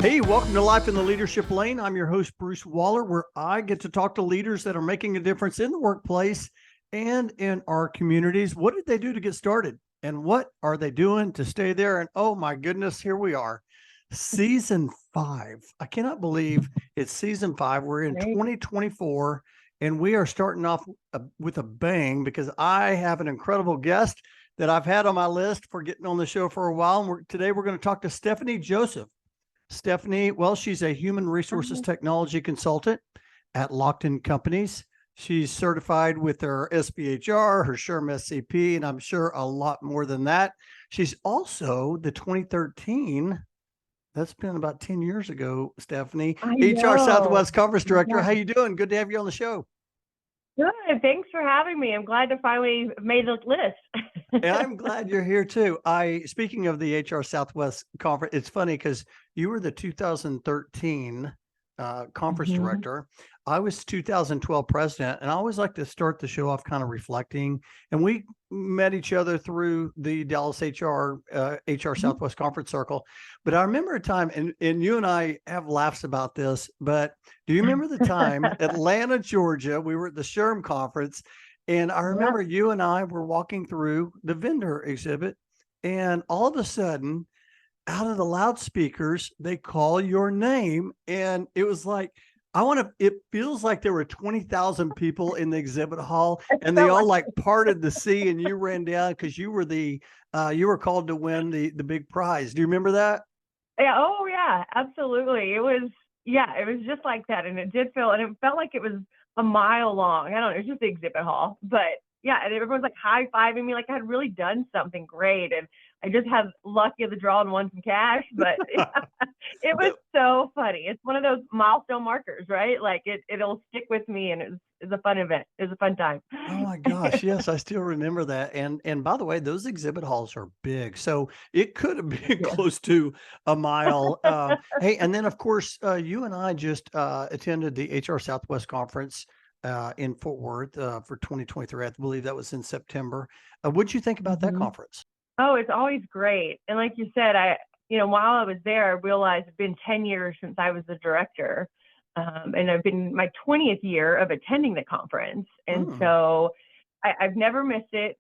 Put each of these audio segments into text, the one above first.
Hey, welcome to Life in the Leadership Lane. I'm your host, Bruce Waller, where I get to talk to leaders that are making a difference in the workplace and in our communities. What did they do to get started? And what are they doing to stay there? And oh my goodness, here we are. Season 5. I cannot believe it's season 5. We're in 2024 and we are starting off with a bang because I have an incredible guest that I've had on my list for getting on the show for a while. And today we're going to talk to Stephanie Joseph. Stephanie, well, she's a human resources technology consultant at Lockton Companies. She's certified with her SPHR, her SHRM-SCP, and I'm sure a lot more than that. She's also the 2013, that's been about 10 years ago, Stephanie, HRSouthwest Conference Director. Yeah. How you doing? Good to have you on the show. Good. Thanks for having me. I'm glad to finally made the list. And I'm glad you're here too. Speaking of the HR Southwest Conference, it's funny because you were the 2013 conference director. I was 2012 president, and I always like to start the show off kind of reflecting. And we met each other through the Dallas HR Southwest Conference Circle. But I remember a time, and you and I have laughs about this, but do you remember the time, Atlanta, Georgia, we were at the SHRM conference, and I remember you and I were walking through the vendor exhibit, and all of a sudden, out of the loudspeakers, they call your name. And it was like, it feels like there were 20,000 people in the exhibit hall and they all like parted the sea and you ran down because you were called to win the big prize. Do you remember that? Yeah. Oh yeah, absolutely. It was just like that. And it felt like it was a mile long. I don't know. It was just the exhibit hall, but yeah. And everyone's like high-fiving me like I had really done something great. And I just had lucky of the draw and won some cash, but it was so funny. It's one of those milestone markers, right? Like it'll stick with me, and it's a fun event. It was a fun time. Oh my gosh. Yes. I still remember that. And by the way, those exhibit halls are big. So it could have been close to a mile. Hey, and then of course, you and I just attended the HR Southwest Conference in Fort Worth for 2023. I believe that was in September. What'd you think about that conference? Oh, it's always great. And like you said, while I was there, I realized it's been 10 years since I was the director. And I've been my 20th year of attending the conference. And so I've never missed it.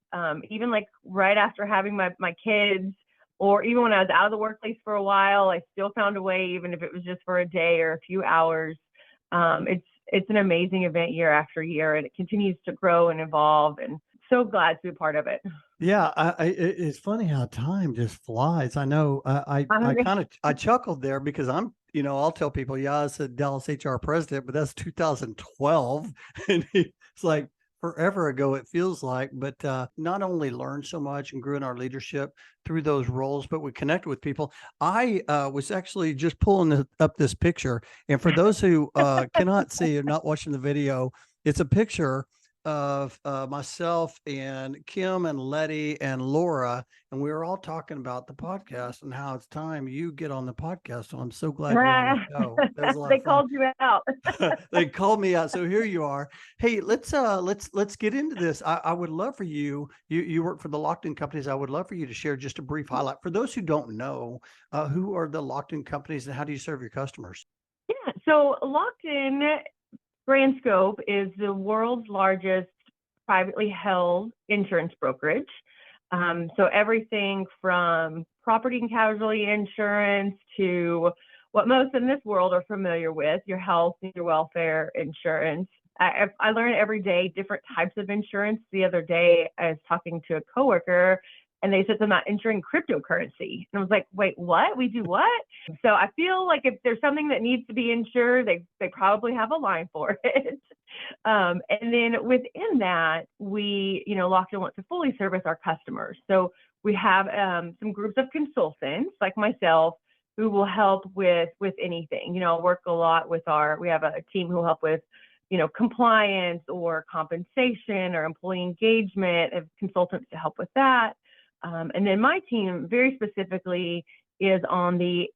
Even like right after having my kids, or even when I was out of the workplace for a while, I still found a way, even if it was just for a day or a few hours. It's an amazing event year after year, and it continues to grow and evolve, and so glad to be a part of it. Yeah, it's funny how time just flies. I know I chuckled there because I'll tell people, yeah, I was a Dallas HR president, but that's 2012. And it's like forever ago, it feels like, but not only learned so much and grew in our leadership through those roles, but we connected with people. I was actually just pulling up this picture. And for those who cannot see or not watching the video, it's a picture of myself and Kim and Letty and Laura, and we were all talking about the podcast and how it's time you get on the podcast. So I'm so glad you're on the show. That was a lot they of fun. Called you out. They called me out. So here you are. Hey, let's get into this. I would love for you work for the Lockton Companies. I would love for you to share just a brief highlight for those who don't know, who are the Lockton Companies and how do you serve your customers? Yeah, so Lockton Grand Scope is the world's largest privately held insurance brokerage. So everything from property and casualty insurance to what most in this world are familiar with, your health and your welfare insurance. I learn every day different types of insurance. The other day, I was talking to a coworker, and they said something about insuring cryptocurrency. And I was like, wait, what? We do what? So I feel like if there's something that needs to be insured, they probably have a line for it. And then within that, Lockton wants to fully service our customers. So we have some groups of consultants like myself who will help with anything. Work a lot with we have a team who will help with compliance or compensation or employee engagement, and consultants to help with that. And then my team very specifically is on the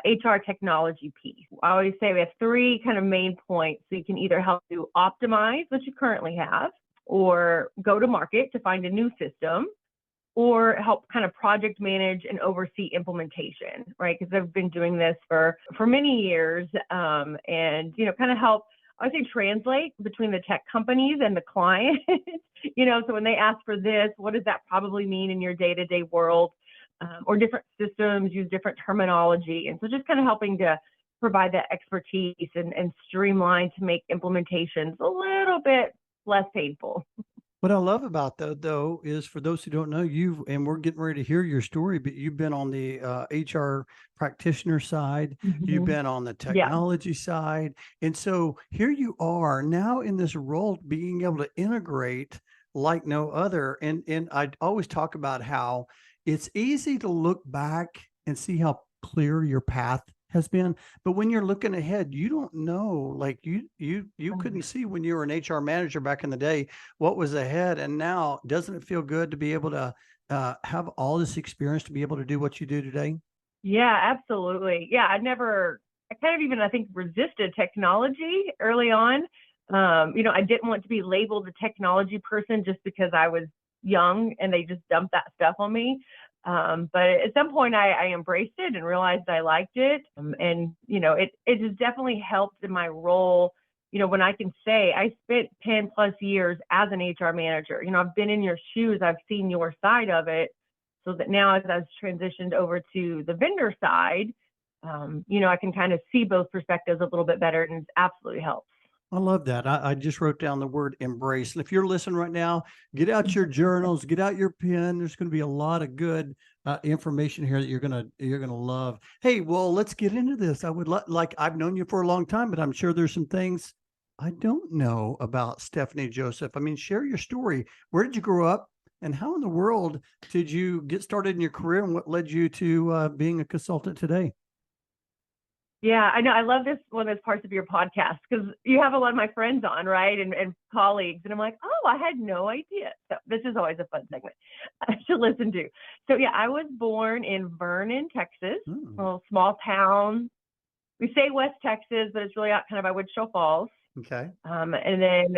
HR technology piece. I always say we have 3 kind of main points. So you can either help you optimize what you currently have, or go to market to find a new system, or help kind of project manage and oversee implementation, right? Because I've been doing this for many years, and kind of help, I would say, translate between the tech companies and the client. So when they ask for this, what does that probably mean in your day-to-day world? Or different systems use different terminology, and so just kind of helping to provide that expertise and streamline to make implementations a little bit less painful. What I love about that, though, is for those who don't know you, and we're getting ready to hear your story, but you've been on the HR practitioner side, you've been on the Yeah. technology side. And so here you are now in this role, being able to integrate like no other. And I always talk about how it's easy to look back and see how clear your path has been, but when you're looking ahead, you don't know, like you couldn't see when you were an HR manager back in the day what was ahead. And now, doesn't it feel good to be able to have all this experience to be able to do what you do today? Yeah, absolutely. Yeah, I kind of even, I think, resisted technology early on. I didn't want to be labeled a technology person just because I was young and they just dumped that stuff on me. But at some point I embraced it and realized I liked it. It has definitely helped in my role. When I can say I spent 10 plus years as an HR manager, I've been in your shoes, I've seen your side of it. So that now as I've transitioned over to the vendor side, I can kind of see both perspectives a little bit better, and it's absolutely helps. I love that. I just wrote down the word embrace. And if you're listening right now, get out your journals, get out your pen. There's going to be a lot of good information here that you're gonna love. Hey, well, let's get into this. I would like I've known you for a long time, but I'm sure there's some things I don't know about Stephanie Joseph. I mean, share your story. Where did you grow up, and how in the world did you get started in your career, and what led you to being a consultant today? Yeah, I know. I love this one of those parts of your podcast because you have a lot of my friends on, right? And colleagues. And I'm like, oh, I had no idea. So this is always a fun segment to listen to. So yeah, I was born in Vernon, Texas, a little small town. We say West Texas, but it's really out kind of by Wichita Falls. Okay. And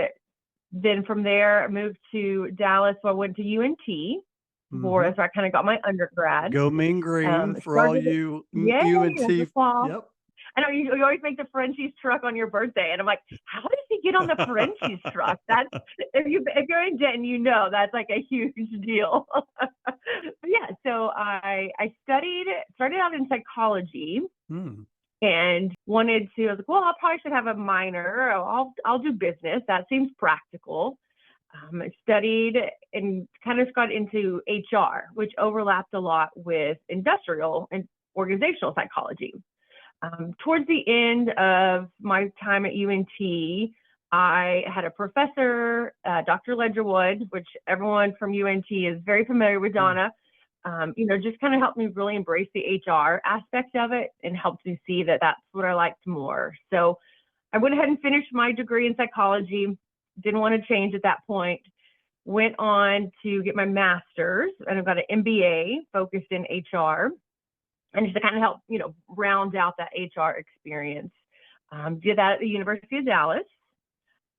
then from there, I moved to Dallas. So I went to UNT. That's where I kind of got my undergrad. Go Mean Green for all you UNT. Yep. I know you always make the Frenchies truck on your birthday, and I'm like, how does he get on the Frenchies truck? That's if you're in Denton, that's like a huge deal. Yeah, so I started out in psychology, and wanted to. I was like, well, I probably should have a minor. I'll do business. That seems practical. I studied and kind of got into HR, which overlapped a lot with industrial and organizational psychology. Towards the end of my time at UNT, I had a professor, Dr. Ledgerwood, which everyone from UNT is very familiar with, Donna. Just kind of helped me really embrace the HR aspect of it and helped me see that that's what I liked more. So I went ahead and finished my degree in psychology. Didn't want to change at that point. Went on to get my master's, and I've got an MBA focused in HR. And just to kind of help, round out that HR experience. Did that at the University of Dallas.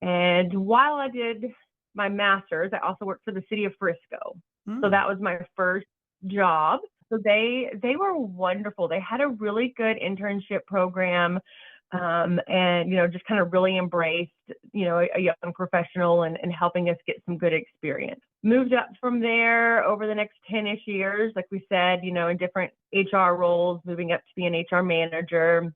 And while I did my master's, I also worked for the city of Frisco. So that was my first job. So they were wonderful. They had a really good internship program, and just kind of really embraced a young professional and helping us get some good experience. Moved up from there over the next 10-ish years, like we said, in different HR roles, moving up to be an HR manager.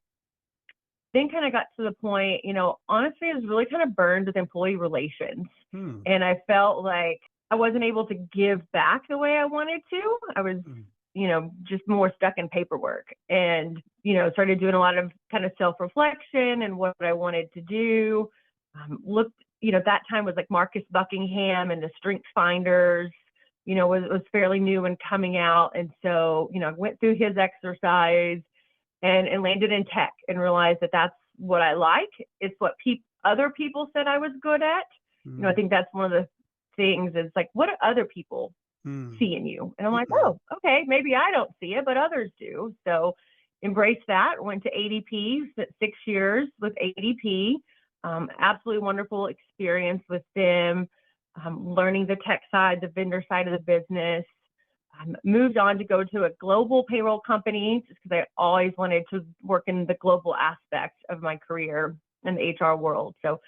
Then kind of got to the point, honestly, I was really kind of burned with employee relations. And I felt like I wasn't able to give back the way I wanted to. I was just more stuck in paperwork, and, started doing a lot of kind of self-reflection and what I wanted to do. That time was like Marcus Buckingham and the Strength Finders, was fairly new and coming out. And so, I went through his exercise and landed in tech and realized that that's what I like. It's what other people said I was good at. I think that's one of the things is like, what do other people see in you? And I'm like, oh, okay, maybe I don't see it, but others do. So embraced that, went to ADP, spent 6 years with ADP. Absolutely wonderful experience with them, learning the tech side, the vendor side of the business. moved on to go to a global payroll company just because I always wanted to work in the global aspect of my career in the HR world. So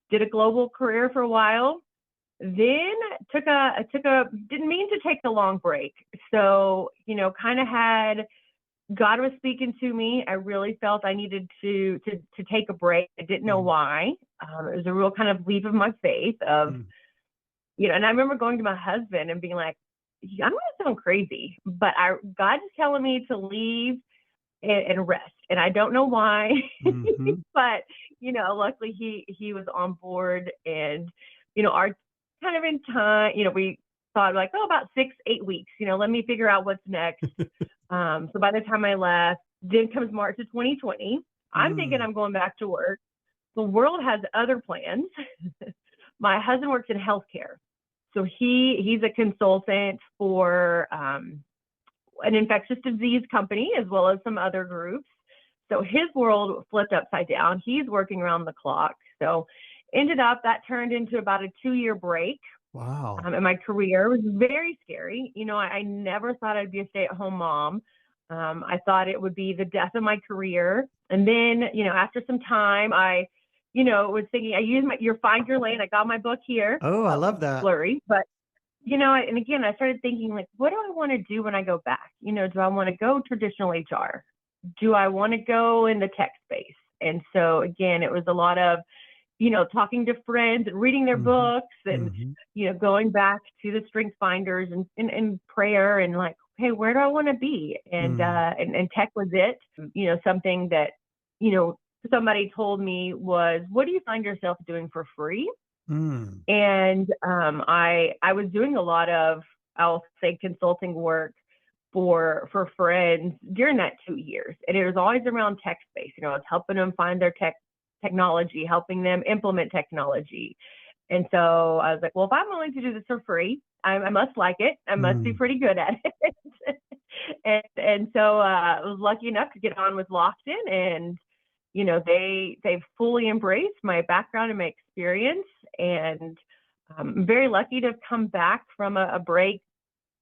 did a global career for a while, then didn't mean to take a long break. So, kind of had, God was speaking to me. I really felt I needed to take a break. I didn't know why. It was a real kind of leap of my faith of, and I remember going to my husband and being like, I'm going to sound crazy, but God is telling me to leave and rest. And I don't know why, but, luckily he was on board, and, our kind of in time, we thought like, about 6-8 weeks, let me figure out what's next. So by the time I left, then comes March of 2020, I'm thinking I'm going back to work. The world has other plans. My husband works in healthcare. So he's a consultant for an infectious disease company as well as some other groups. So his world flipped upside down. He's working around the clock. So ended up that turned into about a 2-year break. Wow. In my career. It was very scary. I never thought I'd be a stay-at-home mom. I thought it would be the death of my career. And then, after some time, I was thinking, I used your Find Your Lane. I got my book here. Oh, I love that. Blurry, but and again, I started thinking, like, what do I want to do when I go back? Do I want to go traditional HR? Do I want to go in the tech space? And so again, it was a lot of, talking to friends and reading their books and, going back to the strength finders and prayer and like, hey, where do I want to be? And tech was it, something that, somebody told me was, what do you find yourself doing for free? And I was doing a lot of, I'll say, consulting work for friends during that 2 years. And it was always around tech space. I was helping them find their technology, helping them implement technology. And so I was like, well, if I'm willing to do this for free, I must like it. I must be pretty good at it. and so I was lucky enough to get on with Lockton, and they've fully embraced my background and my experience. And I'm very lucky to have come back from a break,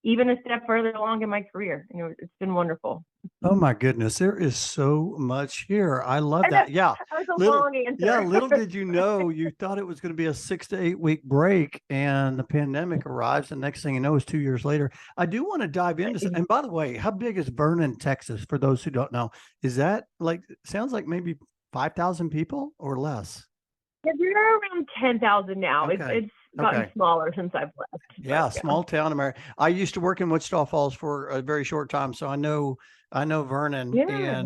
even a step further along in my career. It's been wonderful. Oh my goodness, there is so much here. I love that. Yeah. That was a long answer. Yeah, little did you know, you thought it was going to be a 6 to 8 week break, and the pandemic arrives, and next thing you know is 2 years later. I do want to dive into, and by the way, how big is Vernon, Texas, for those who don't know? Is that sounds like maybe 5,000 people or less? Yeah, we're around 10,000 now. Okay. It's gotten smaller since I've left. Yeah, small town America. I used to work in Wichita Falls for a very short time, so I know Vernon. Yeah.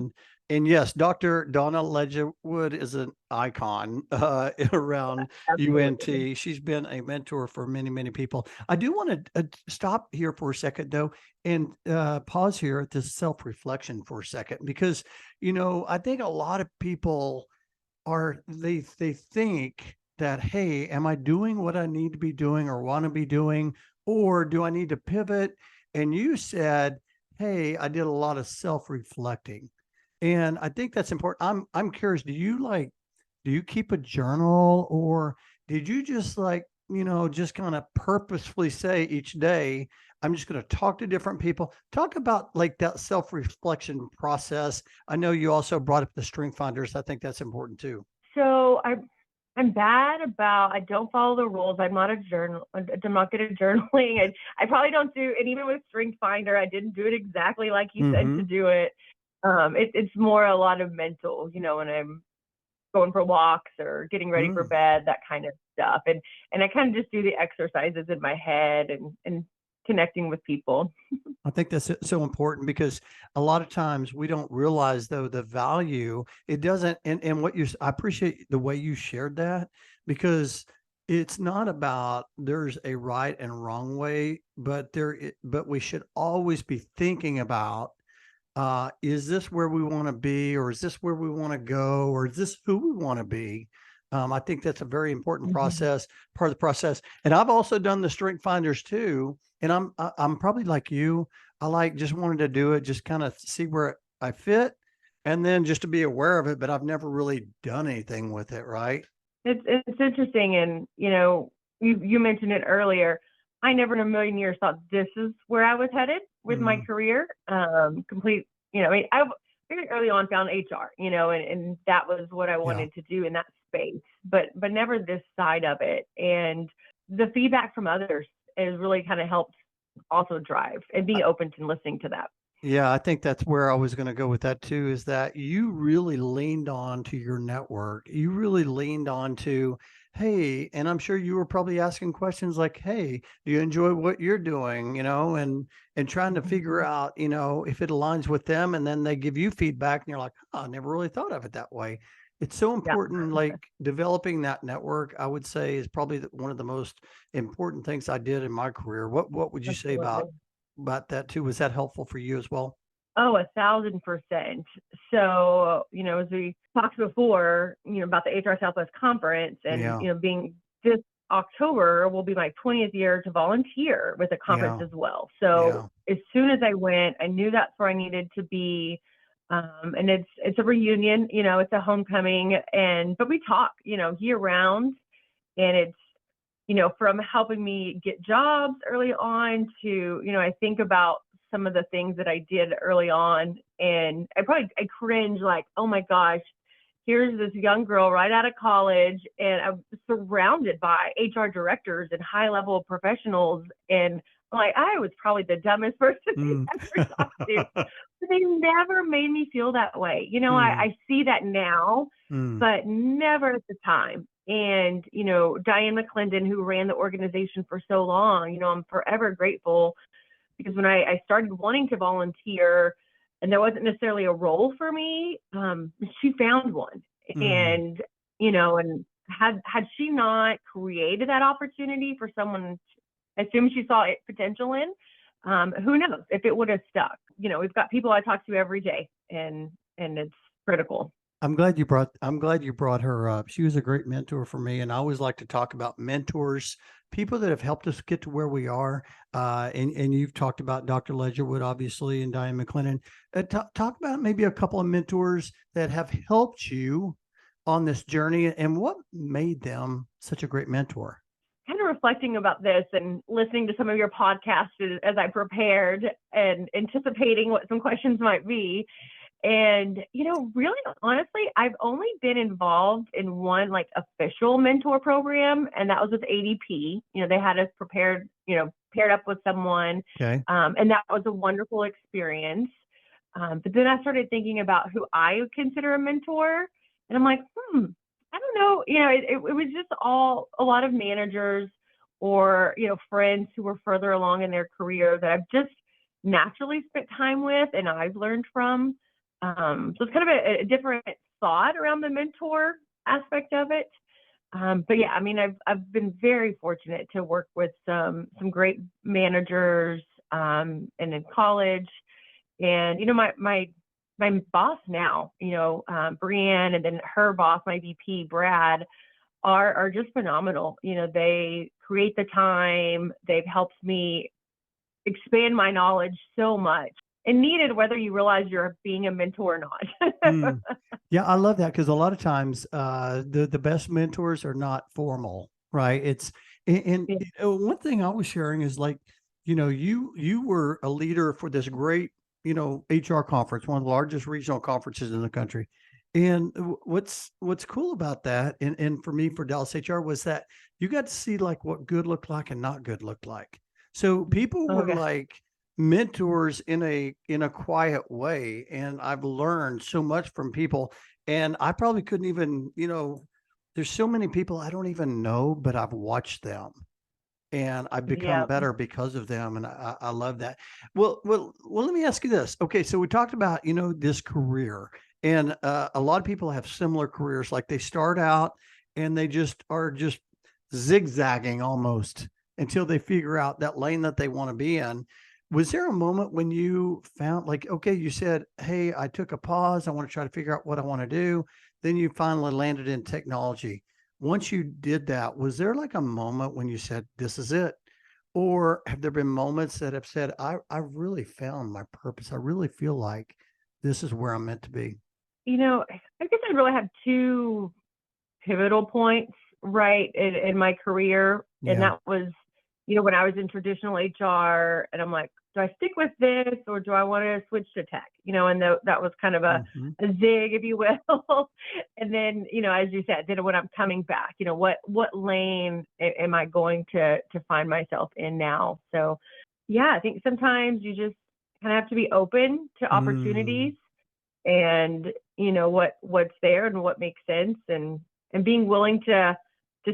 And yes, Dr. Donna Ledgerwood is an icon around Absolutely. UNT. She's been a mentor for many, many people. I do want to stop here for a second, though, and pause here at this self-reflection for a second, because, I think a lot of people they think that, hey, am I doing what I need to be doing or want to be doing, or do I need to pivot? And you said, hey, I did a lot of self-reflecting. And I think that's important. I'm curious, do you keep a journal, or did you just just kind of purposefully say each day, I'm just going to talk to different people? Talk about that self-reflection process. I know you also brought up the strength finders. I think that's important too. So I'm bad about, I don't follow the rules. I'm not I'm not good at journaling. I probably don't do, and even with Strength Finder, I didn't do it exactly like you said to do it. It's more a lot of mental, when I'm going for walks or getting ready for bed, that kind of stuff. And I kind of just do the exercises in my head and connecting with people. I think that's so important, because a lot of times we don't realize, though, the value it doesn't. And I appreciate the way you shared that, because it's not about there's a right and wrong way, but we should always be thinking about, is this where we want to be, or is this where we want to go, or is this who we want to be? I think that's a very important part of the process. And I've also done the strength finders too. And I'm probably like you. I just wanted to do it, just kind of see where I fit, and then just to be aware of it. But I've never really done anything with it. Right. It's interesting. And, you mentioned it earlier. I never in a million years thought this is where I was headed with my career. Complete, I mean, I very early on found HR, and that was what I wanted to do in that space, but never this side of it. And the feedback from others has really kind of helped also drive and be open to listening to that. Yeah, I think that's where I was going to go with that too, is that you really leaned on to your network. You really leaned on to, hey, and I'm sure you were probably asking questions like, hey, do you enjoy what you're doing? And trying to figure out, if it aligns with them, and then they give you feedback and you're like, oh, I never really thought of it that way. It's so important, like developing that network, I would say, is probably one of the most important things I did in my career. What would you say about that too? Was that helpful for you as well? Oh, 1,000%. So, as we talked before, about the HR Southwest Conference and, being this October will be my 20th year to volunteer with the conference as well. So as soon as I went, I knew that's where I needed to be. And it's a reunion, it's a homecoming, but we talk, year round, and it's, from helping me get jobs early on to, I think about some of the things that I did early on, and I cringe like, oh my gosh, here's this young girl right out of college, and I'm surrounded by HR directors and high level professionals, and like I was probably the dumbest person they ever talked to. But they never made me feel that way. I see that now, but never at the time. And, Diane McClendon, who ran the organization for so long, I'm forever grateful, because when I started wanting to volunteer and there wasn't necessarily a role for me, she found one. And, and had she not created that opportunity for someone, I assume she saw it potential in, who knows if it would have stuck. We've got people I talk to every day, and it's critical. I'm glad you brought her up. She was a great mentor for me. And I always like to talk about mentors, people that have helped us get to where we are. And you've talked about Dr. Ledgerwood, obviously, and Diane McClendon. Talk about maybe a couple of mentors that have helped you on this journey, and what made them such a great mentor. Kind of reflecting about this and listening to some of your podcasts as I prepared and anticipating what some questions might be. And, really, honestly, I've only been involved in one like official mentor program, and that was with ADP. They had us paired up with someone. Okay. And that was a wonderful experience. But then I started thinking about who I would consider a mentor, and I'm like, I don't know. It was just a lot of managers or, friends who were further along in their career that I've just naturally spent time with and I've learned from. So it's kind of a different thought around the mentor aspect of it. But yeah, I mean, I've been very fortunate to work with some great managers, and in college, and, my boss now, Brianne, and then her boss, my VP, Brad, are just phenomenal. They create the time. They've helped me expand my knowledge so much. And needed, whether you realize you're being a mentor or not. Yeah, I love that, because a lot of times the best mentors are not formal, right? One thing I was sharing is like, you were a leader for this great, HR conference, one of the largest regional conferences in the country. And what's cool about that, and for me, for Dallas HR, was that you got to see like what good looked like and not good looked like. So people were like mentors in a quiet way, and I've learned so much from people, and I probably couldn't even, there's so many people I don't even know, but I've watched them and I've become better because of them, and I love that. Well, let me ask you this. Okay, so we talked about this career, and a lot of people have similar careers, like they start out and they just are just zigzagging almost until they figure out that lane that they want to be in. Was there a moment when you found, like, okay, you said, hey, I took a pause, I want to try to figure out what I want to do. Then you finally landed in technology. Once you did that, was there like a moment when you said, this is it? Or have there been moments that have said, I really found my purpose. I really feel like this is where I'm meant to be? I guess I really have two pivotal points, right, in my career. And that was when I was in traditional HR, and I'm like, do I stick with this or do I want to switch to tech? And that was kind of a zig, if you will. And then, as you said, then when I'm coming back, what lane am I going to find myself in now? So, yeah, I think sometimes you just kind of have to be open to opportunities and, what's there and what makes sense, and being willing to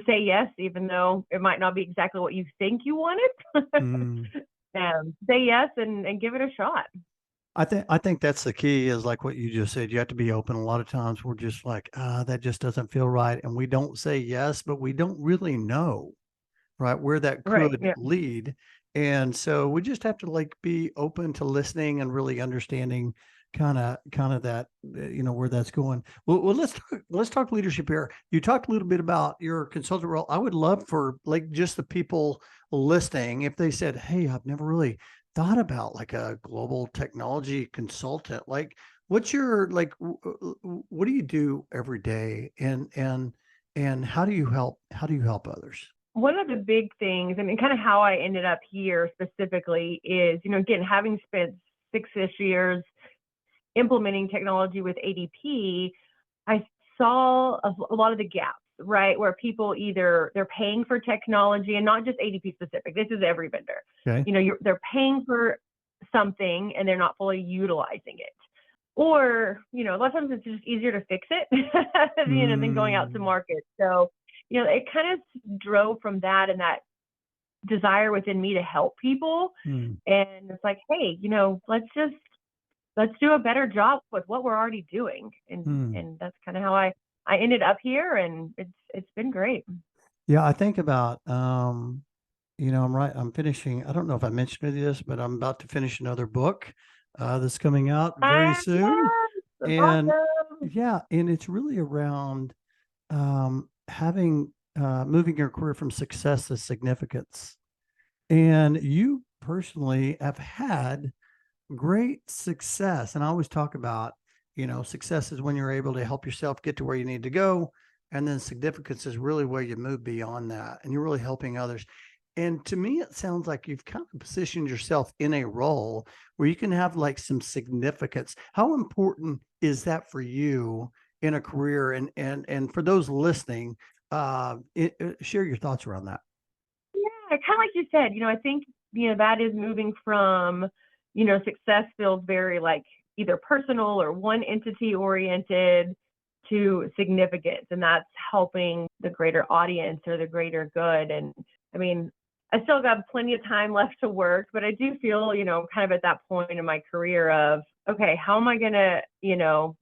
say yes, even though it might not be exactly what you think you wanted. Say yes and give it a shot. I think that's the key, is like what you just said. You have to be open. A lot of times we're just like, that just doesn't feel right. And we don't say yes, but we don't really know, right, where that Right. could Yeah. lead. And so we just have to like be open to listening and really understanding kind of that, where that's going. Well, let's talk leadership here. You talked a little bit about your consultant role. I would love for like just the people listening, if they said, hey, I've never really thought about like a global technology consultant. Like, what's your, like, what do you do every day, and how do you help others? One of the big things, and kind of how I ended up here specifically, is, again, having spent 6-ish years implementing technology with ADP, I saw a lot of the gaps, right? Where people either they're paying for technology, and not just ADP specific, this is every vendor. Okay. They're paying for something and they're not fully utilizing it. Or, a lot of times it's just easier to fix it, than going out to market. So, it kind of drove from that, and that desire within me to help people. And it's like, hey, let's do a better job with what we're already doing. And that's kind of how I ended up here, and it's been great. Yeah, I think about, I'm finishing, I don't know if I mentioned this, but I'm about to finish another book that's coming out very soon. Yes, And awesome. yeah, and it's really around having moving your career from success to significance. And you personally have had great success. And I always talk about, success is when you're able to help yourself get to where you need to go. And then significance is really where you move beyond that and you're really helping others. And to me, it sounds like you've kind of positioned yourself in a role where you can have like some significance. How important is that for you in a career? And for those listening, share your thoughts around that. Yeah, kind of like you said, I think, that is moving from, success feels very like either personal or one entity oriented, to significance. And that's helping the greater audience or the greater good. And I mean, I still got plenty of time left to work, but I do feel, kind of at that point in my career of, okay, how am I going to,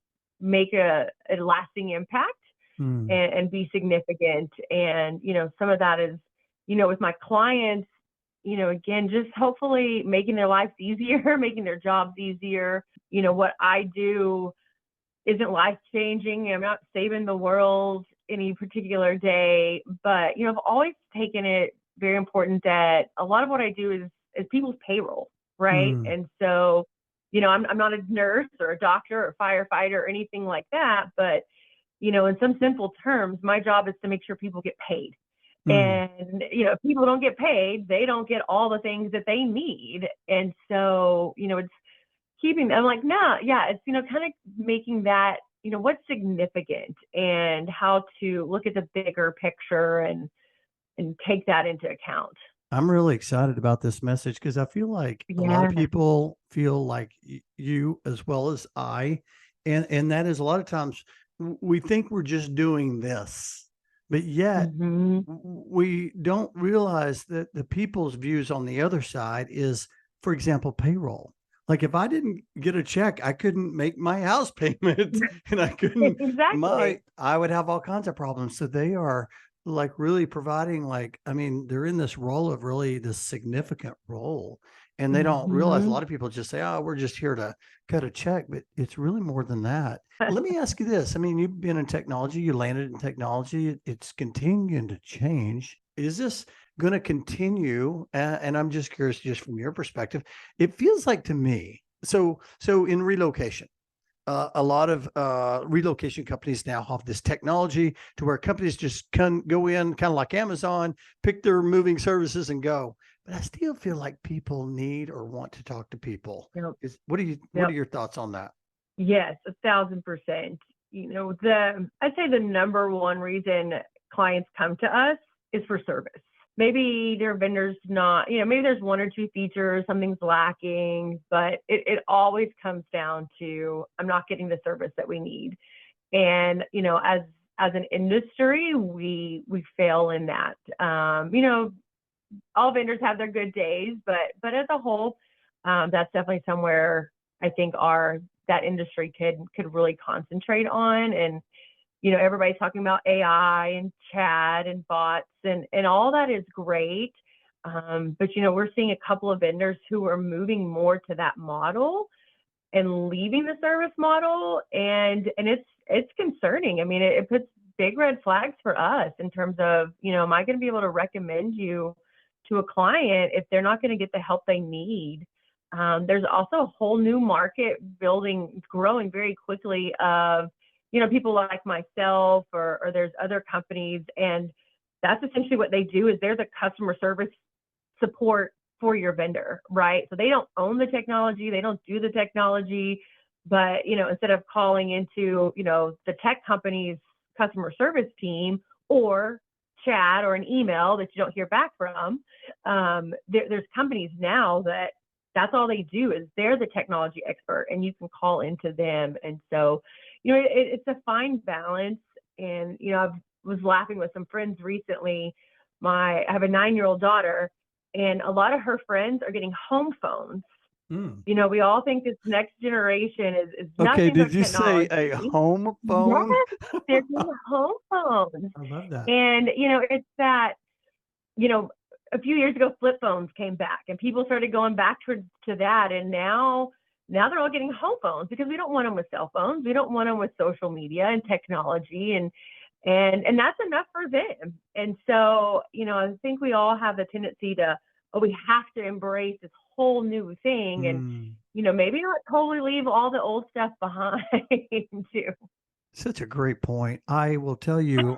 make a lasting impact and be significant? And, some of that is, with my clients, again, just hopefully making their lives easier, making their jobs easier. What I do isn't life changing. I'm not saving the world any particular day, but, I've always taken it very important that a lot of what I do is people's payroll, right? And so, I'm not a nurse or a doctor or firefighter or anything like that, but, in some simple terms, my job is to make sure people get paid. And, if people don't get paid, they don't get all the things that they need. And so, it's keeping them like, no, yeah, it's, kind of making that, what's significant and how to look at the bigger picture and take that into account. I'm really excited about this message because I feel like a lot of Yeah. people feel like you as well as I, and that is a lot of times we think we're just doing this, but yet we don't realize that the people's views on the other side is, for example, payroll. Like if I didn't get a check, I couldn't make my house payment and I couldn't, Exactly. I would have all kinds of problems. So they are like really providing, like, I mean, they're in this role of really this significant role, and they don't realize, a lot of people just say, oh, we're just here to cut a check, but it's really more than that. Let me ask you this. I mean, you've been in technology, you landed in technology, it's continuing to change. Is this going to continue? And I'm just curious, just from your perspective, it feels like to me, so in relocation, a lot of relocation companies now have this technology to where companies just can go in kind of like Amazon, pick their moving services and go. But I still feel like people need or want to talk to people. Yep. What are Yep. your thoughts on that? Yes, 1,000%. I'd say the number one reason clients come to us is for service. Maybe their vendor's not, maybe there's one or two features, something's lacking, but it always comes down to, I'm not getting the service that we need. And, as an industry, we fail in that. All vendors have their good days, but as a whole, that's definitely somewhere I think that industry could really concentrate on. And everybody's talking about AI and chat and bots and all that is great. But we're seeing a couple of vendors who are moving more to that model and leaving the service model, and it's concerning. I mean, it puts big red flags for us in terms of, am I going to be able to recommend you to a client if they're not going to get the help they need? There's also a whole new market growing very quickly of, people like myself or there's other companies, and that's essentially what they do is they're the customer service support for your vendor, right? So they don't own the technology, they don't do the technology, but, instead of calling into, the tech company's customer service team or chat or an email that you don't hear back from, there's companies now that's all they do is they're the technology expert and you can call into them. And so, it's a fine balance. And, I was laughing with some friends recently. I have a 9-year-old daughter, and a lot of her friends are getting home phones. We all think this next generation is Okay, nothing did but you technology. say a home phone? Yes, they're getting home phones. I love that. And, it's that, a few years ago, flip phones came back and people started going back to that. And now they're all getting home phones because we don't want them with cell phones. We don't want them with social media and technology. And that's enough for them. And so, I think we all have the tendency to, we have to embrace this whole new thing and, maybe not totally leave all the old stuff behind too. Such a great point. I will tell you,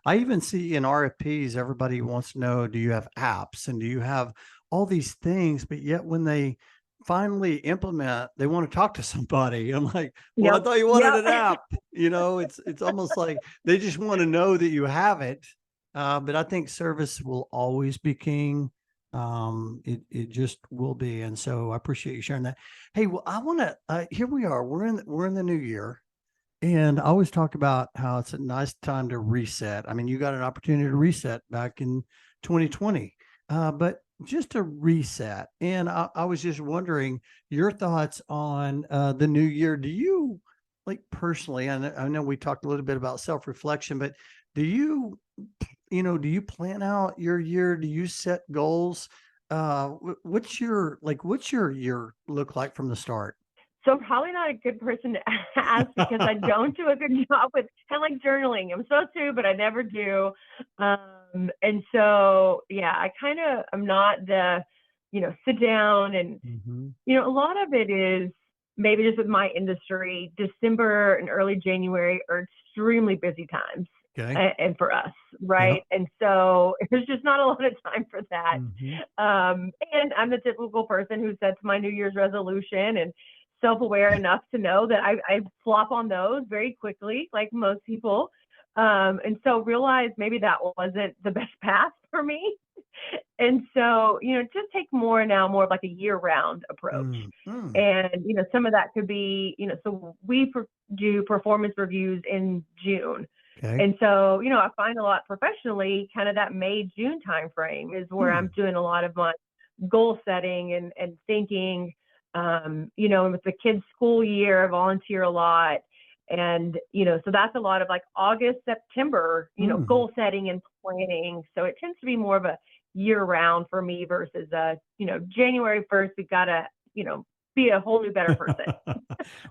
I even see in RFPs, everybody wants to know, do you have apps and do you have all these things? But yet when they finally implement, they want to talk to somebody. I'm like, well, I thought you wanted an app. It's almost like they just want to know that you have it. But I think service will always be king. It just will be. And so I appreciate you sharing that. Hey, well, I want to, here we are, we're in the new year. And I always talk about how it's a nice time to reset. I mean, you got an opportunity to reset back in 2020, but just a reset. And I was just wondering your thoughts on the new year. Do you, like personally, I know we talked a little bit about self-reflection, but do you plan out your year? Do you set goals? What's your year look like from the start? So I'm probably not a good person to ask because I don't do a good job with kind of like journaling. I'm supposed to, but I never do. And so, I'm not the, sit down and, a lot of it is maybe just with my industry, December and early January are extremely busy times. Okay. And for us, right? Yep. And so there's just not a lot of time for that. And I'm the typical person who sets my New Year's resolution and self-aware enough to know that I flop on those very quickly, like most people. And so realize maybe that wasn't the best path for me. And so, just take more of like a year-round approach. And, some of that could be, so we do performance reviews in June. Okay. And so, I find a lot professionally, kind of that May, June timeframe is where I'm doing a lot of my goal setting and thinking, and with the kids' school year, I volunteer a lot. And, so that's a lot of like August, September, goal setting and planning. So it tends to be more of a year round for me versus, January 1st, we've got to, be a whole new better person.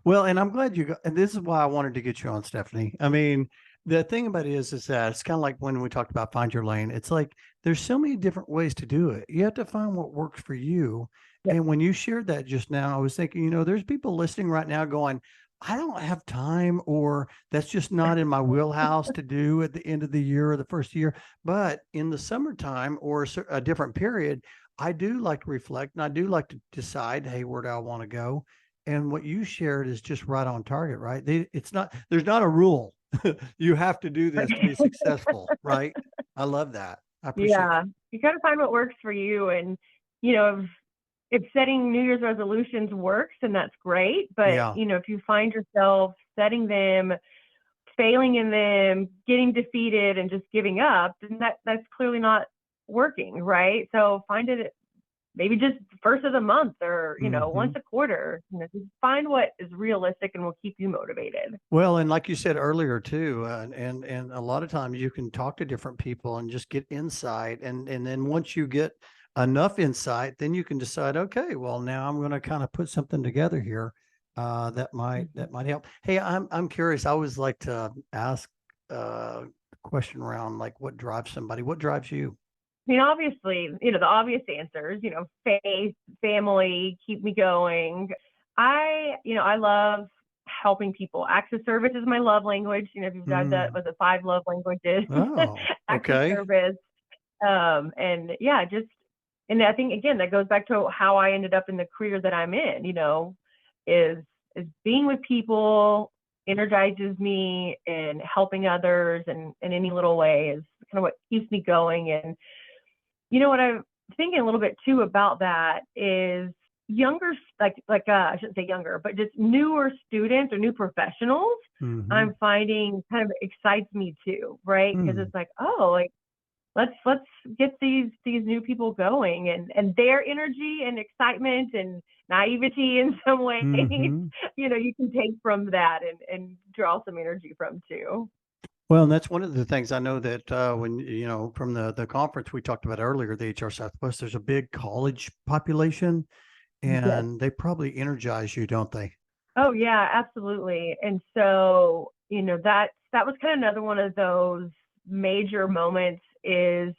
Well, and I'm glad and this is why I wanted to get you on, Stephanie. I mean, the thing about it is that it's kind of like when we talked about find your lane. It's like there's so many different ways to do it. You have to find what works for you. Yep. And when you shared that just now, I was thinking, there's people listening right now going, I don't have time, or that's just not in my wheelhouse to do at the end of the year or the first year. But in the summertime or a different period, I do like to reflect and I do like to decide, hey, where do I want to go? And what you shared is just right on target, right? It's not, there's not a rule. You have to do this to be successful, right? I love that. I appreciate Yeah, you got to find what works for you. And, you know, if setting New Year's resolutions works, then that's great. But, Yeah. if you find yourself setting them, failing in them, getting defeated and just giving up, then that's clearly not working, right? So find it maybe just first of the month or, once Mhm. a quarter. Just find what is realistic and will keep you motivated. Well, and like you said earlier too, and a lot of times you can talk to different people and just get insight, and then once you get enough insight, then you can decide, okay, well now I'm going to kind of put something together here that might help. Hey, I'm curious. I always like to ask a question around like what drives somebody. What drives you? I mean, obviously, the obvious answers, faith, family, keep me going. I love helping people. Acts of service is my love language. If you've done that Mm. with the 5 love languages, Oh, acts of okay. service. And yeah, and I think again, that goes back to how I ended up in the career that I'm in, is, is being with people energizes me, and helping others and in any little way is kind of what keeps me going. And what I'm thinking a little bit too about that is younger, I shouldn't say younger, but just newer students or new professionals, Hmm. I'm finding kind of excites me too, right? Because Mm. it's like, oh, like let's get these new people going, and their energy and excitement and naivety in some ways, Hmm. you can take from that and draw some energy from too. Well, and that's one of the things I know that when from the conference we talked about earlier, the HR Southwest, there's a big college population, Yes. and they probably energize you, don't they? Oh yeah, absolutely. And so, that was kind of another one of those major moments is,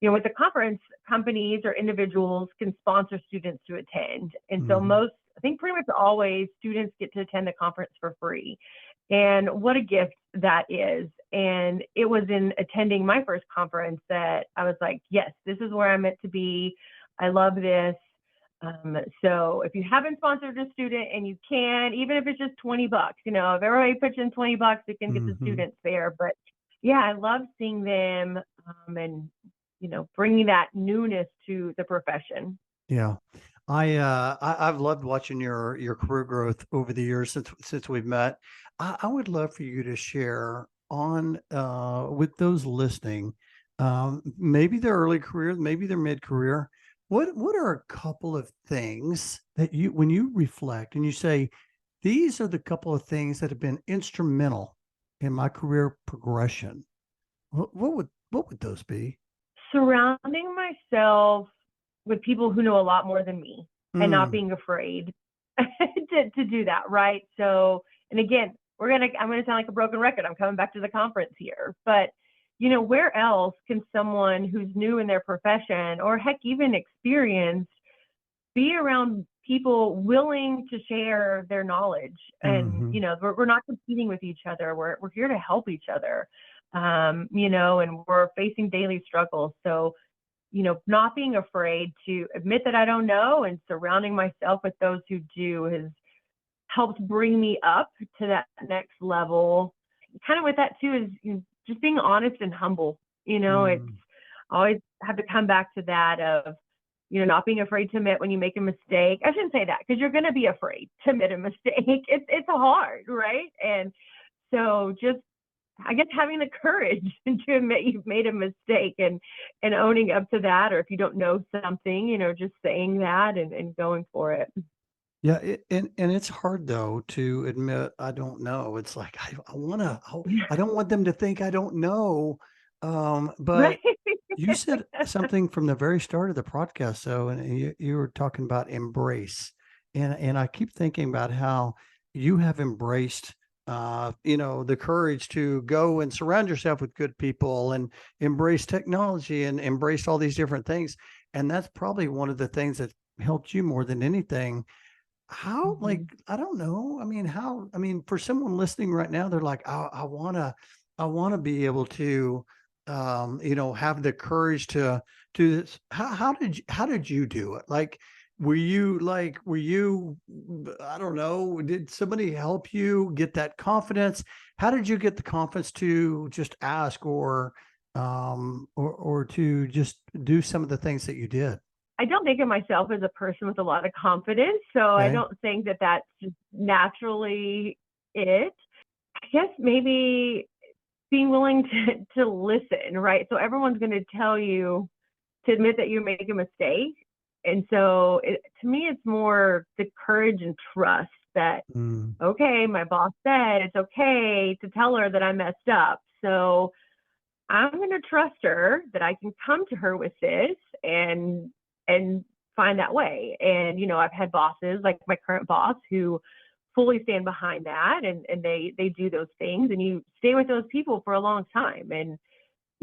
with the conference, companies or individuals can sponsor students to attend. And so Hmm. I think pretty much always students get to attend the conference for free. And what a gift that is. And it was in attending my first conference that I was like, yes, this is where I'm meant to be. I love this. So if you haven't sponsored a student and you can, even if it's just $20, if everybody puts in $20, it can get the Hmm. students there. But yeah, I love seeing them, and bringing that newness to the profession. Yeah. I've loved watching your career growth over the years since we've met. I would love for you to share on with those listening, maybe their early career, maybe their mid career. What are a couple of things that you, when you reflect and you say, these are the couple of things that have been instrumental in my career progression? What would those be? Surrounding myself with people who know a lot more than me, and not Mm, being afraid to do that, right? So, and again, I'm gonna sound like a broken record. I'm coming back to the conference here, but where else can someone who's new in their profession, or heck, even experienced, be around people willing to share their knowledge? And mhm, we're not competing with each other. We're here to help each other. And we're facing daily struggles. So, not being afraid to admit that I don't know, and surrounding myself with those who do has helped bring me up to that next level. Kind of with that too is, just being honest and humble. It's mm. always have to come back to that of, not being afraid to admit when you make a mistake. I shouldn't say that, because you're going to be afraid to admit a mistake. It's hard, right? And so just, I guess, having the courage to admit you've made a mistake, and owning up to that, or if you don't know something, just saying that, and going for it. Yeah, and it's hard though to admit I don't know. It's like I want to. I don't want them to think I don't know. Right. But you said something from the very start of the podcast, though, and you were talking about embrace, and I keep thinking about how you have embraced, the courage to go and surround yourself with good people and embrace technology and embrace all these different things, and that's probably one of the things that helped you more than anything how, like, Mhm. I don't know. I mean, for someone listening right now, they're like, I want to be able to, have the courage to do this. How did you do it? Like, were you, I don't know, did somebody help you get that confidence? How did you get the confidence to just ask or to just do some of the things that you did? I don't think of myself as a person with a lot of confidence, so I Okay. don't think that that's just naturally it. I guess maybe being willing to listen, right? So everyone's going to tell you to admit that you make a mistake. And so to me, it's more the courage and trust that, Mm, okay, my boss said it's okay to tell her that I messed up. So I'm going to trust her that I can come to her with this and find that way. And I've had bosses like my current boss who fully stand behind that, and they do those things, and you stay with those people for a long time. And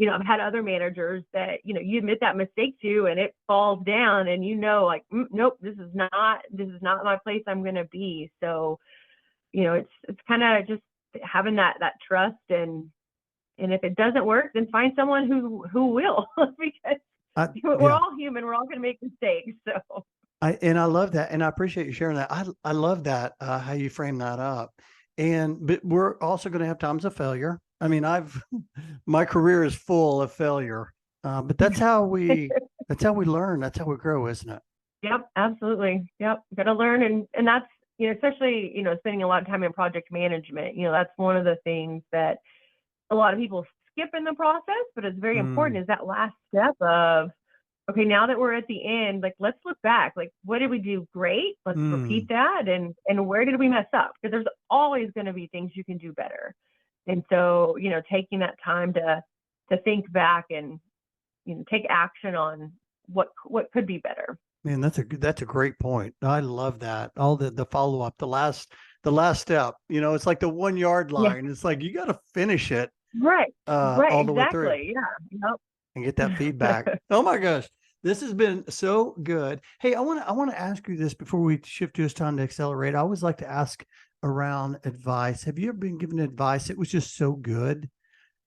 I've had other managers that you admit that mistake to, and it falls down, and like, nope, this is not my place I'm going to be. So it's kind of just having that trust, and if it doesn't work, then find someone who will, because we're yeah. all human. We're all going to make mistakes. So I love that, and I appreciate you sharing that. I love that, how you frame that up. But we're also going to have times of failure. I mean, I've my career is full of failure, but that's how we learn. That's how we grow, isn't it? yep, absolutely. Yep, got to learn, and that's especially spending a lot of time in project management. That's one of the things that a lot of people skip in the process, but it's very important, Mm, is that last step of, okay, now that we're at the end, like, let's look back. Like, what did we do great? Let's repeat mm. that. And where did we mess up? Because there's always going to be things you can do better. And so, taking that time to think back and take action on what could be better. Man, that's a great point. I love that. All the follow up, the last step. It's like the 1 yard Yeah. line. It's like you got to finish it Right. Right. all the way through Exactly. Yeah. and get that feedback. Yep. Oh my gosh, this has been so good. Hey, I want to ask you this before we shift to it's time to accelerate. I always like to ask around advice. Have you ever been given advice? It was just so good.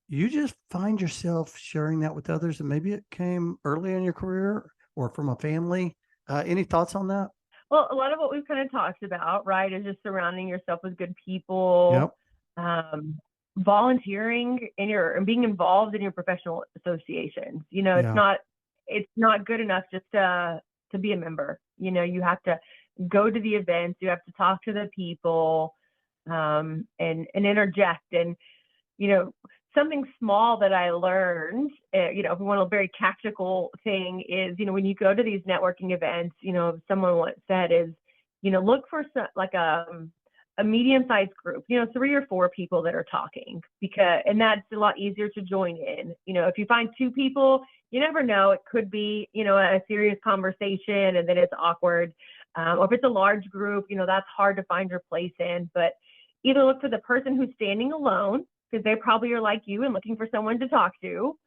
You just find yourself sharing that with others, and maybe it came early in your career or from a family. Any thoughts on that? Well, a lot of what we've kind of talked about, right, is just surrounding yourself with good people, Yep. um, volunteering and being involved in your professional associations. Yeah. It's not good enough just to be a member. You have to go to the events, you have to talk to the people, and interject. And you know, something small that I learned, if we want a very tactical thing, is, when you go to these networking events, someone once said is, look for like a medium-sized group, 3 or 4 people that are talking, and that's a lot easier to join in. If you find 2 people, you never know. It could be, a serious conversation, and then it's awkward. Or if it's a large group, that's hard to find your place in. But either look for the person who's standing alone, because they probably are like you and looking for someone to talk to,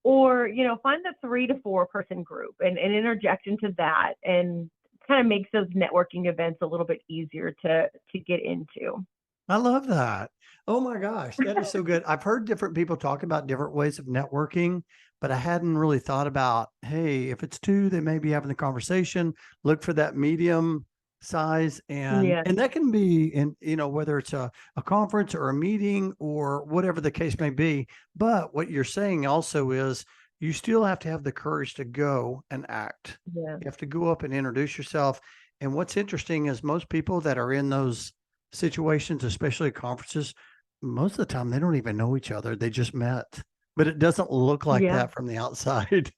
or find the 3 to 4 person group and interject into that, and kind of makes those networking events a little bit easier to get into. I love that. Oh my gosh, that is so good. I've heard different people talk about different ways of networking, but I hadn't really thought about, hey, if it's two, they may be having the conversation, look for that medium size Yeah. and that can be in, whether it's a conference or a meeting or whatever the case may be. But what you're saying also is you still have to have the courage to go and act. Yeah. You have to go up and introduce yourself. And what's interesting is most people that are in those situations, especially conferences, most of the time they don't even know each other. They just met, but it doesn't look like Yeah. that from the outside.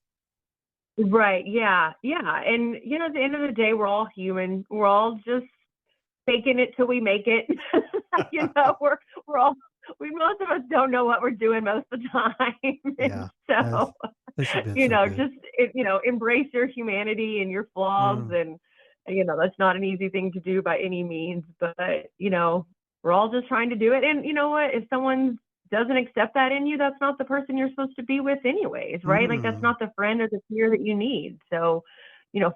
Right. Yeah. Yeah. And at the end of the day, we're all human. We're all just faking it till we make it. We're all most of us don't know what we're doing most of the time. And Yeah, so, this has been so good. just embrace your humanity and your flaws. Mm, And that's not an easy thing to do by any means, but we're all just trying to do it. And you know what? If someone doesn't accept that in you, that's not the person you're supposed to be with anyways, right? Like, that's mm. not the friend or the peer that you need. So,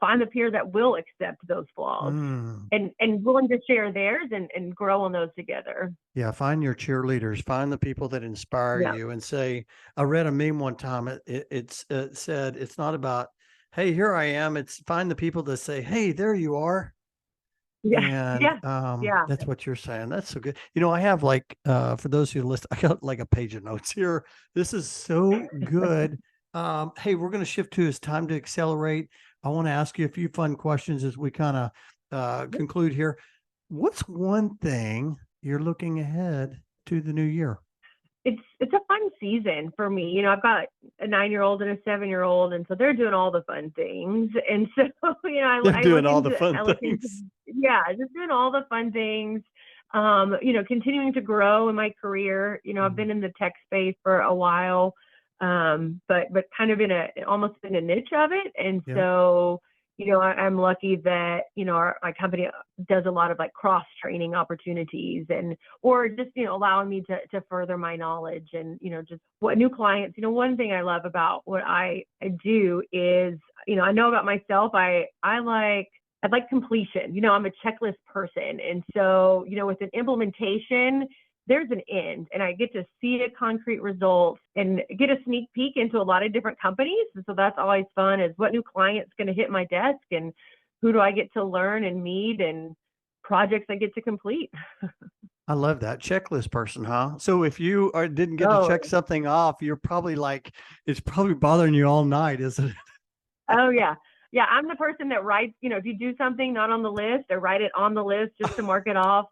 find the peer that will accept those flaws and willing to share theirs and grow on those together. Yeah, find your cheerleaders, find the people that inspire you, and say, I read a meme one time. It said, it's not about, hey, here I am. It's find the people that say, hey, there you are. Yeah. And that's what you're saying. That's so good. I have for those who listen, I got like a page of notes here. This is so good. Hey, we're going to shift to it's time to accelerate. I want to ask you a few fun questions as we kind of conclude here. What's one thing you're looking ahead to the new year? It's a fun season for me. I've got a 9-year-old and a 7-year-old, and so they're doing all the fun things. And so, They're doing all the fun things. Yeah, just doing all the fun things. Continuing to grow in my career. I've been in the tech space for a while, but kind of almost in a niche of it. And so, I'm lucky that, my company does a lot of cross training opportunities or just, allowing me to further my knowledge and, just what new clients, one thing I love about what I do is, I know about myself, I like completion. I'm a checklist person. And so, with an implementation, there's an end, and I get to see a concrete result and get a sneak peek into a lot of different companies. And so that's always fun, is what new client's going to hit my desk and who do I get to learn and meet and projects I get to complete. I love that checklist person, huh? So if you didn't get to check something off, you're probably it's probably bothering you all night, isn't it? Oh yeah. Yeah, I'm the person that writes, if you do something not on the list, I write it on the list just to mark it off.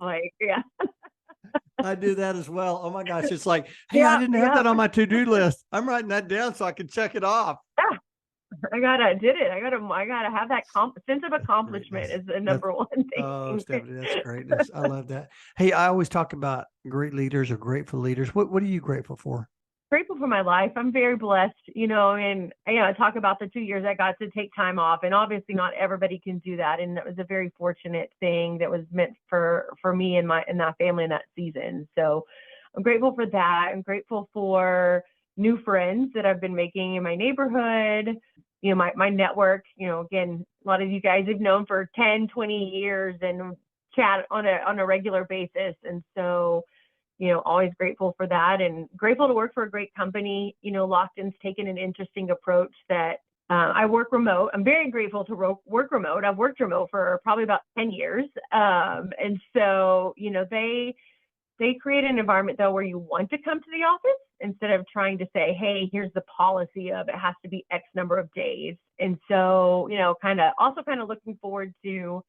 I do that as well. Oh my gosh. It's like, hey, I didn't have that on my to-do list. I'm writing that down so I can check it off. Yeah. I gotta have that sense of accomplishment is the number one thing. Oh, Stephanie, that's greatness. I love that. Hey, I always talk about great leaders or grateful leaders. What are you grateful for? Grateful for my life. I'm very blessed, and I talk about the 2 years I got to take time off, and obviously not everybody can do that. And that was a very fortunate thing that was meant for me and that family in that season. So I'm grateful for that. I'm grateful for new friends that I've been making in my neighborhood, my network, again, a lot of you guys have known for 10, 20 years and chat on a regular basis. And so, always grateful for that and grateful to work for a great company. Lockton's taken an interesting approach that I work remote. I'm very grateful to work remote. I've worked remote for probably about 10 years. And so, they create an environment though where you want to come to the office instead of trying to say, hey, here's the policy of it has to be X number of days. And so, kind of looking forward to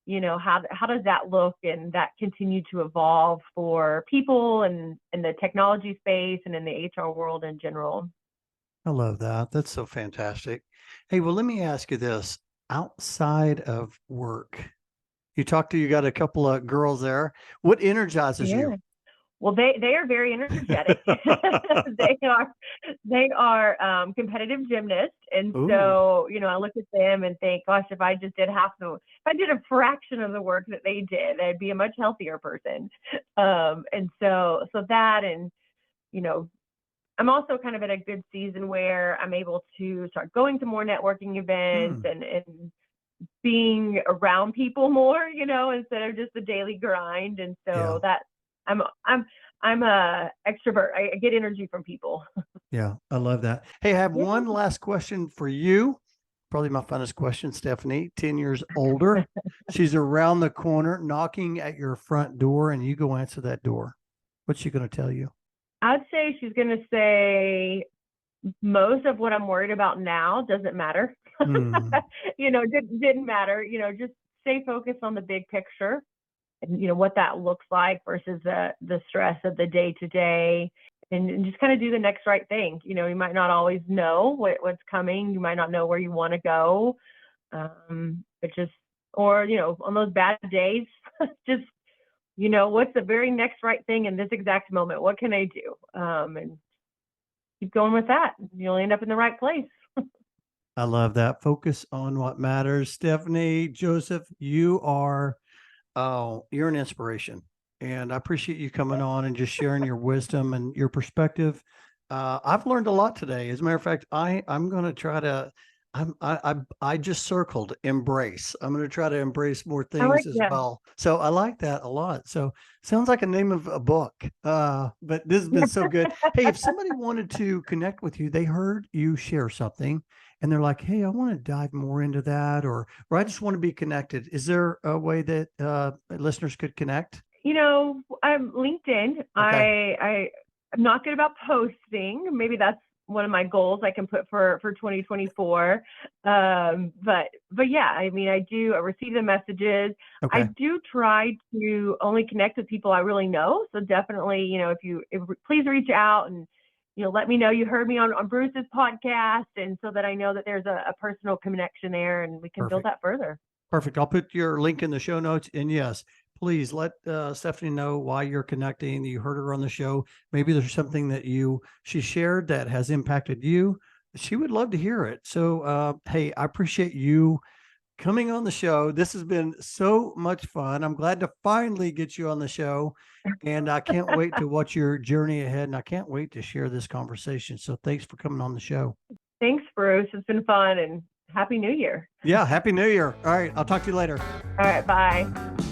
how does that look and that continue to evolve for people and in the technology space and in the HR world in general. I love that. That's so fantastic. Hey, well, let me ask you this. Outside of work, you got a couple of girls there. What energizes you? Well, they are very energetic. they are competitive gymnasts, and so I look at them and think, gosh, if I did a fraction of the work that they did, I'd be a much healthier person. And so that, and I'm also kind of in a good season where I'm able to start going to more networking events and being around people more, instead of just the daily grind. And so that I'm a extrovert. I get energy from people. Yeah, I love that. Hey, I have one last question for you. Probably my funnest question, Stephanie. 10 years older. She's around the corner knocking at your front door, and you go answer that door. What's she going to tell you? I'd say she's going to say most of what I'm worried about now doesn't matter. Didn't matter. Just stay focused on the big picture and what that looks like versus the stress of the day to day, and just kind of do the next right thing. You might not always know what's coming. You might not know where you want to go, but just, or on those bad days, just what's the very next right thing in this exact moment? What can I do? And keep going with that. You'll end up in the right place. I love that. Focus on what matters. Stephanie, Joseph, you're an inspiration, and I appreciate you coming on and just sharing your wisdom and your perspective. I've learned a lot today. As a matter of fact, I'm going to try to I just circled embrace. I'm going to try to embrace more I like things as that. well. So I like that a lot. So sounds like a name of a book. But this has been so good. Hey, if somebody wanted to connect with you, they heard you share something and they're like, hey, I want to dive more into that, or I just want to be connected. Is there a way that listeners could connect? I'm LinkedIn. Okay. I'm not good about posting. Maybe that's one of my goals I can put for 2024. But yeah, I mean, I receive the messages. I Okay. do try to only connect with people I really know. So definitely, please reach out and, let me know you heard me on Bruce's podcast. And so that I know that there's a personal connection there and we can build Perfect. that further. Perfect. I'll put your link in the show notes. And yes, please let Stephanie know why you're connecting. You heard her on the show. Maybe there's something that she shared that has impacted you. She would love to hear it. So, hey, I appreciate you coming on the show. This has been so much fun. I'm glad to finally get you on the show. And I can't wait to watch your journey ahead. And I can't wait to share this conversation. So thanks for coming on the show. Thanks, Bruce. It's been fun and Happy New Year. Yeah. Happy New Year. All right. I'll talk to you later. All right. Bye.